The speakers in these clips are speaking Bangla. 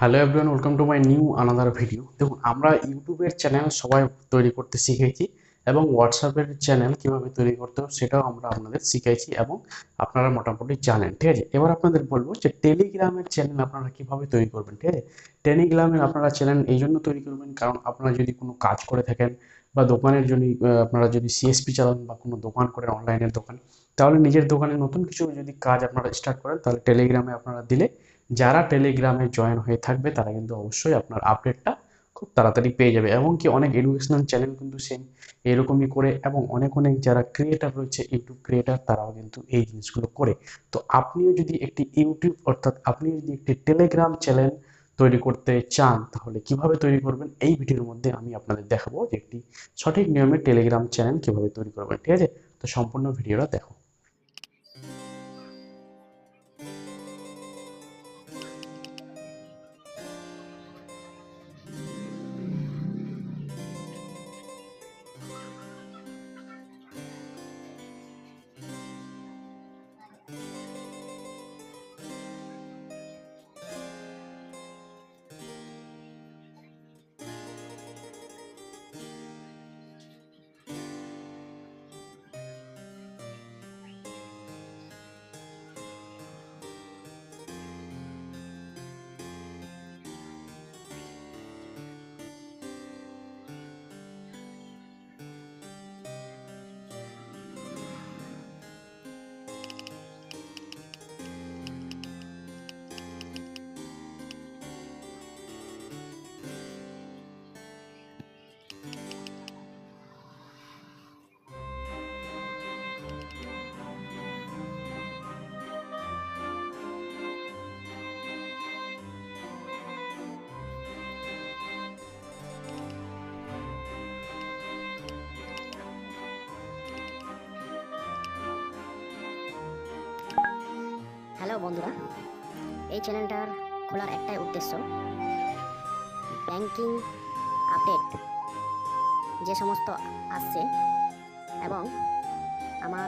Hello everyone, welcome to my new another video. দেখুন, আমরা ইউটিউবের চ্যানেল সবাই তৈরি করতে শিখেছি এবং হোয়াটসঅ্যাপের চ্যানেল কিভাবে তৈরি করতে হবে সেটাও আমরা আপনাদের শিখাইছি এবং আপনারা মোটামুটি জানেন। ঠিক আছে, এবার আপনাদের বলবো যে টেলিগ্রামের চ্যানেল আপনারা কিভাবে তৈরি করবেন। ঠিক আছে, টেলিগ্রামের আপনারা চ্যানেল এই জন্য তৈরি করবেন কারণ আপনারা যদি কোনো কাজ করে থাকেন বা দোকানের জন্য আপনারা যদি সিএসপি চালান বা কোনো দোকান করেন, অনলাইনের দোকান, তাহলে নিজের দোকানে নতুন কিছু যদি কাজ আপনারা স্টার্ট করেন তাহলে টেলিগ্রামে আপনারা দিলে যারা টেলিগ্রামে জয়েন হয়ে থাকবে তারা কিন্তু অবশ্যই আপনার আপডেটটা খুব তাড়াতাড়ি পেয়ে যাবে। এবং কি অনেক এডুকেশনাল চ্যানেল কিন্তু সেম এরকমই করে এবং অনেক অনেক যারা ক্রিয়েটার রয়েছে, ইউটিউব ক্রিয়েটার, তারাও কিন্তু এই জিনিসগুলো করে। তো আপনিও যদি একটি ইউটিউব অর্থাৎ আপনি যদি একটি টেলিগ্রাম চ্যানেল তৈরি করতে চান তাহলে কিভাবে তৈরি করবেন এই ভিডিওর মধ্যে আমি আপনাদের দেখাবো যে একটি সঠিক নিয়মে টেলিগ্রাম চ্যানেল কিভাবে তৈরি করবেন। ঠিক আছে, তো সম্পূর্ণ ভিডিওটা দেখো। হ্যালো বন্ধুরা, এই চ্যানেলটার খোলার একটাই উদ্দেশ্য, ব্যাংকিং আপডেট যে সমস্ত আসছে এবং আমার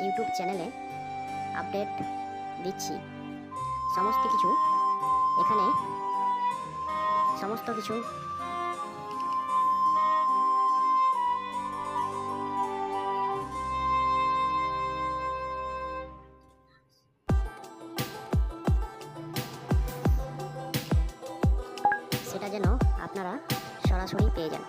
ইউটিউব চ্যানেলে আপডেট দিচ্ছি সমস্ত কিছু, এখানে সমস্ত কিছু সেটা যেন আপনারা সরাসরি পেয়ে যান।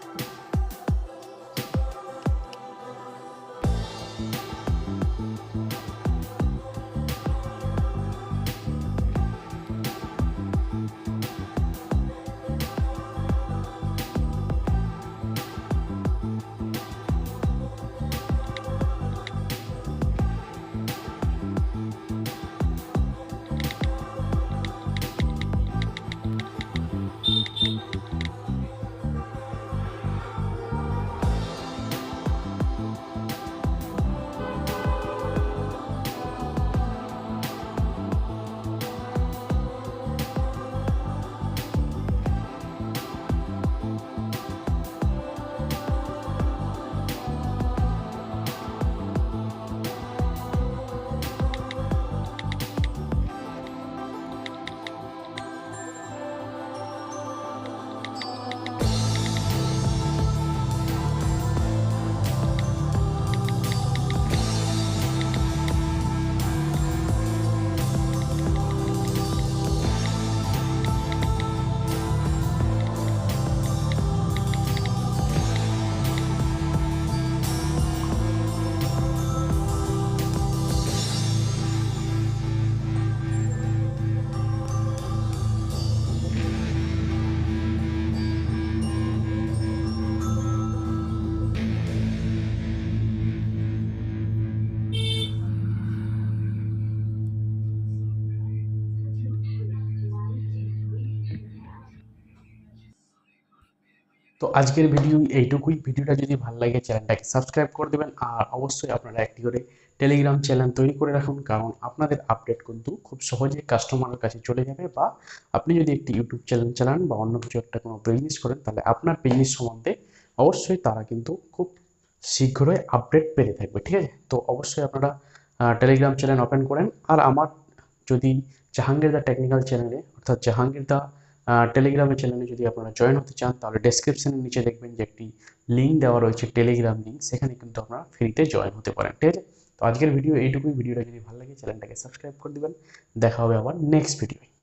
তো আজকের ভিডিও এইটুকুই। ভিডিওটা যদি ভালো লাগে চ্যানেলটাকে সাবস্ক্রাইব করে দেবেন আর অবশ্যই আপনারা একটি করে টেলিগ্রাম চ্যানেল তৈরি করে রাখুন, কারণ আপনাদের আপডেট কিন্তু খুব সহজে কাস্টমারের কাছে চলে যাবে। বা আপনি যদি একটি ইউটিউব চ্যানেল চালান বা অন্য কিছু একটা কোনো বিজনেস করেন তাহলে আপনার বিজনেস সম্বন্ধে অবশ্যই তারা কিন্তু খুব শীঘ্রই আপডেট পেতে থাকবে। ঠিক আছে, তো অবশ্যই আপনারা টেলিগ্রাম চ্যানেল ওপেন করেন। আর আমার যদি জাহাঙ্গীর দা টেকনিক্যাল চ্যানেলে অর্থাৎ জাহাঙ্গীর দা টেলিগ্রামের চ্যানেলে যদি আপনারা জয়েন হতে চান তাহলে ডেসক্রিপশনের নিচে দেখবেন যে একটি লিঙ্ক দেওয়া রয়েছে, টেলিগ্রাম লিঙ্ক, সেখানে কিন্তু আপনারা ফ্রিতে জয়েন হতে পারেন। ঠিক আছে, তো আজকের ভিডিও এইটুকুই। ভিডিওটা যদি ভালো লাগে চ্যানেলটাকে সাবস্ক্রাইব করে দিবেন। দেখা হবে আবার নেক্সট ভিডিও।